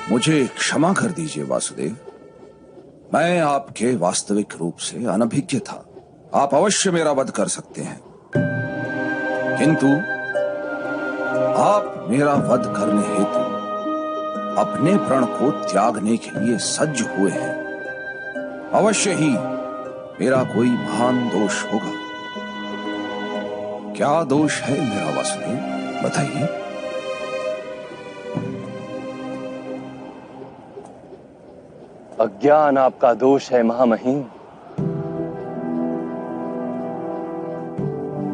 मुझे क्षमा कर दीजिए वासुदेव, मैं आपके वास्तविक रूप से अनभिज्ञ था। आप अवश्य मेरा वध कर सकते हैं, किंतु आप मेरा वध करने हेतु अपने प्रण को त्यागने के लिए सज्ज हुए हैं। अवश्य ही मेरा कोई महान दोष होगा। क्या दोष है मेरा वासुदेव, बताइए। अज्ञान आपका दोष है महामहिम।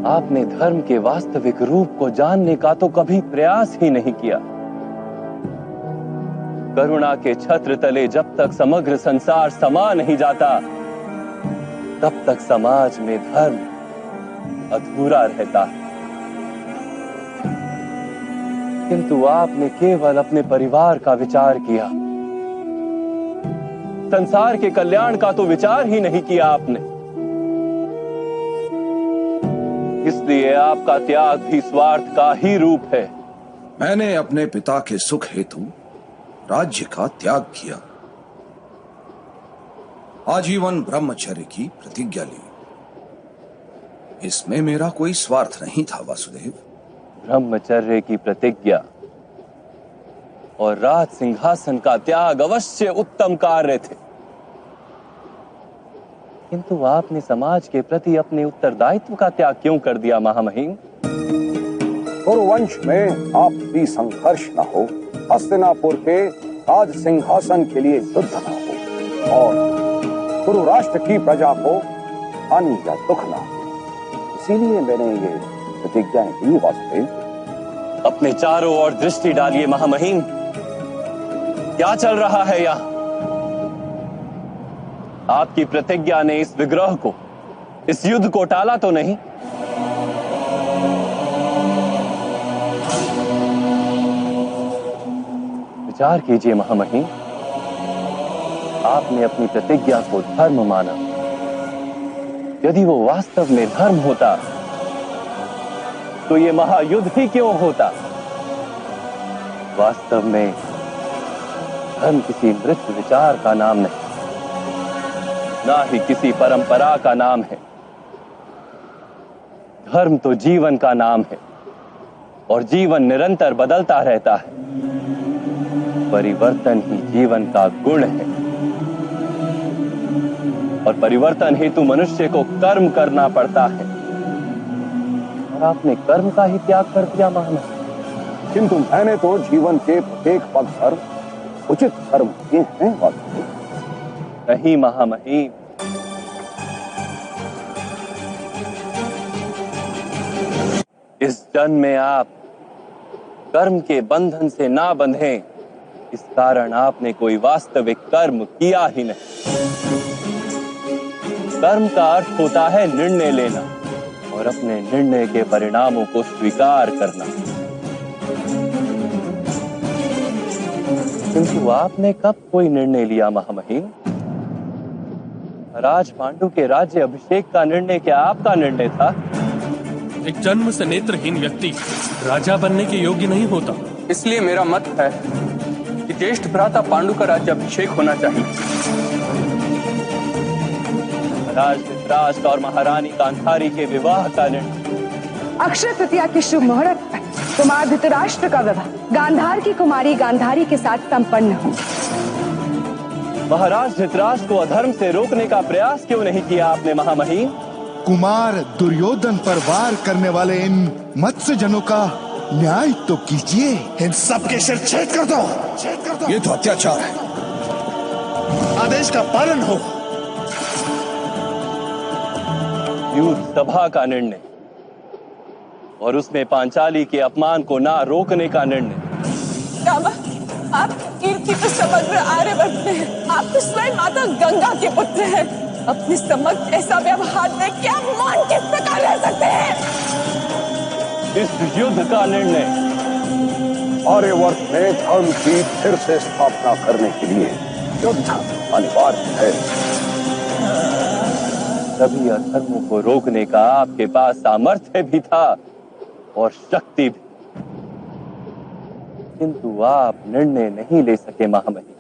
आपने धर्म के वास्तविक रूप को जानने का तो कभी प्रयास ही नहीं किया। करुणा के छत्र तले जब तक समग्र संसार समा नहीं जाता, तब तक समाज में धर्म अधूरा रहता है। किंतु आपने केवल अपने परिवार का विचार किया, संसार के कल्याण का तो विचार ही नहीं किया आपने। इसलिए आपका त्याग भी स्वार्थ का ही रूप है। मैंने अपने पिता के सुख हेतु राज्य का त्याग किया, आजीवन ब्रह्मचर्य की प्रतिज्ञा ली। इसमें मेरा कोई स्वार्थ नहीं था वासुदेव। ब्रह्मचर्य की प्रतिज्ञा और राज सिंहासन का त्याग अवश्य उत्तम कार्य थे, किंतु आपने समाज के प्रति अपने उत्तरदायित्व का त्याग क्यों कर दिया महामहिम? कुरुवंश में आपसी संघर्ष न हो, हस्तिनापुर के राज सिंहासन के लिए युद्ध न हो, और कुरु राष्ट्र की प्रजा को हानि या दुख न हो, इसीलिए मैंने ये प्रतिज्ञाएं की वासुदेव। अपने चारों ओर दृष्टि डालिए महामहिम, क्या चल रहा है यहाँ? आपकी प्रतिज्ञा ने इस विग्रह को, इस युद्ध को टाला तो नहीं? विचार कीजिए महामहिम, आपने अपनी प्रतिज्ञा को धर्म माना। यदि वो वास्तव में धर्म होता तो ये महायुद्ध ही क्यों होता? वास्तव में धर्म किसी मृत विचार का नाम नहीं, ना ही किसी परंपरा का नाम है। धर्म तो जीवन का नाम है, और जीवन निरंतर बदलता रहता है। परिवर्तन ही जीवन का गुण है, और परिवर्तन हेतु मनुष्य को कर्म करना पड़ता है। और आपने कर्म का ही त्याग कर दिया महामहिम। किंतु मैंने तो जीवन के प्रत्येक पग पर उचित कर्म किए हैं वासुदेव। नहीं महामहिम, इस जन्म में आप कर्म के बंधन से ना बंधे, इस कारण आपने कोई वास्तविक कर्म किया ही नहीं। कर्म का अर्थ होता है निर्णय लेना और अपने निर्णय के परिणामों को स्वीकार करना। किंतु आपने कब कोई निर्णय लिया महामहिम? राज पांडु के राज्य अभिषेक का निर्णय क्या आपका निर्णय था? एक जन्म से नेत्रहीन व्यक्ति राजा बनने के योग्य नहीं होता। इसलिए मेरा मत है कि ज्येष्ठ भ्राता पांडु का राज्य अभिषेक होना चाहिए। महाराज धृतराष्ट्र और महारानी गांधारी के विवाह का निर्णय। अक्षय तृतीया के शुभ मुहूर्त पर कुमार धृतराष्ट्र का विवाह गांधार की कुमारी गांधारी के साथ संपन्न हो। महाराज धृतराष्ट्र को अधर्म से रोकने का प्रयास क्यों नहीं किया आपने महामहिम? कुमार दुर्योधन पर वार करने वाले इन मत्स्य जनों का न्याय तो कीजिए। इन सब के सिर छेद कर दो, छेद कर दो। ये तो अत्याचार है। आदेश का पालन हो। युद्ध सभा का निर्णय और उसमें पांचाली के अपमान को ना रोकने का निर्णय। रामा, आप कीर्ति को समग्र आर्यवर्त में हैं। आप तो स्वयं माता गंगा के पुत्र हैं। अपने समग्र ऐसा व्यवहार में क्या मान किस प्रकार रह सकते हैं? इस युद्ध का निर्णय आर्यवर्त में धर्म की फिर से स्थापना करने के लिए युद्ध अनिवार्य है। सभी अधर्मों को रोकने का आपके पास सामर्थ्य भी था और शक्ति भी, किंतु आप निर्णय नहीं ले सके महामहिम।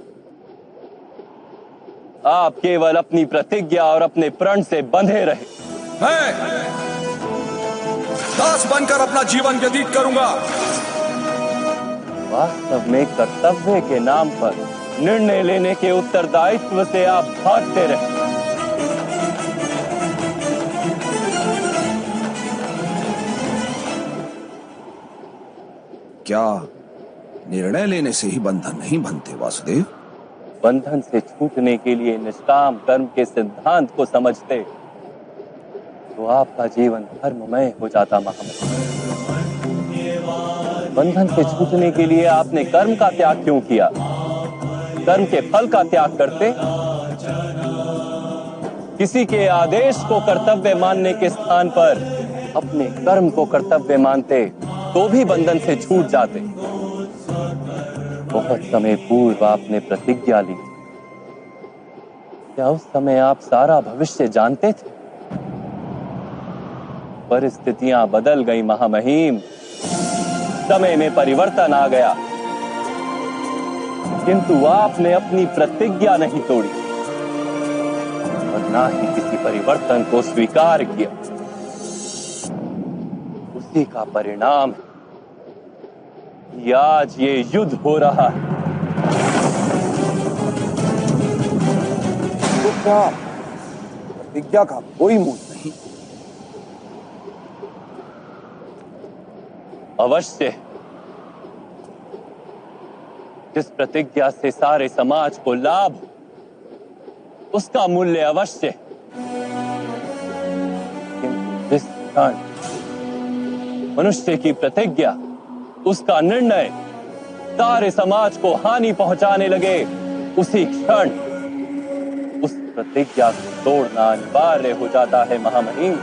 आप केवल अपनी प्रतिज्ञा और अपने प्रण से बंधे रहे। मैं दास बनकर अपना जीवन व्यतीत करूंगा। वास्तव में कर्तव्य के नाम पर निर्णय लेने के उत्तरदायित्व से आप भागते रहे। क्या निर्णय लेने से ही बंधन नहीं बनते वासुदेव? बंधन से छूटने के लिए निष्काम कर्म के सिद्धांत को समझते तो आपका जीवन धर्ममय हो जाता महामहिम। बंधन से छूटने के लिए आपने कर्म का त्याग क्यों किया? कर्म के फल का त्याग करते, किसी के आदेश को कर्तव्य मानने के स्थान पर अपने कर्म को कर्तव्य मानते तो भी बंधन से छूट जाते। बहुत समय पूर्व आपने प्रतिज्ञा ली। क्या उस समय आप सारा भविष्य जानते थे? परिस्थितियां बदल गई महामहिम, समय में परिवर्तन आ गया, किंतु आपने अपनी प्रतिज्ञा नहीं तोड़ी और ना ही किसी परिवर्तन को स्वीकार किया। उसी का परिणाम है कि आज ये युद्ध हो रहा है। तो क्या प्रतिज्ञा का कोई मूल्य नहीं? अवश्य। जिस प्रतिज्ञा से सारे समाज को लाभ हो, उसका मूल्य अवश्य। किंतु जिस क्षण मनुष्य की प्रतिज्ञा, उसका निर्णय सारे समाज को हानि पहुंचाने लगे, उसी क्षण उस प्रतिज्ञा को तोड़ना अनिवार्य हो जाता है महामहिम।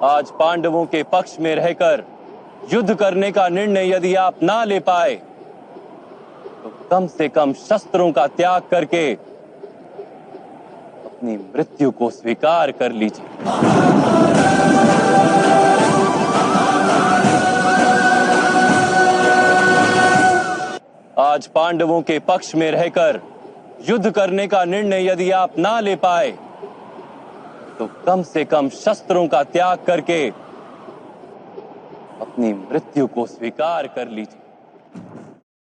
आज पांडवों के पक्ष में रहकर युद्ध करने का निर्णय यदि आप ना ले पाए तो कम से कम शस्त्रों का त्याग करके अपनी मृत्यु को स्वीकार कर लीजिए। आज पांडवों के पक्ष में रहकर युद्ध करने का निर्णय यदि आप ना ले पाए तो कम से कम शस्त्रों का त्याग करके अपनी मृत्यु को स्वीकार कर लीजिए।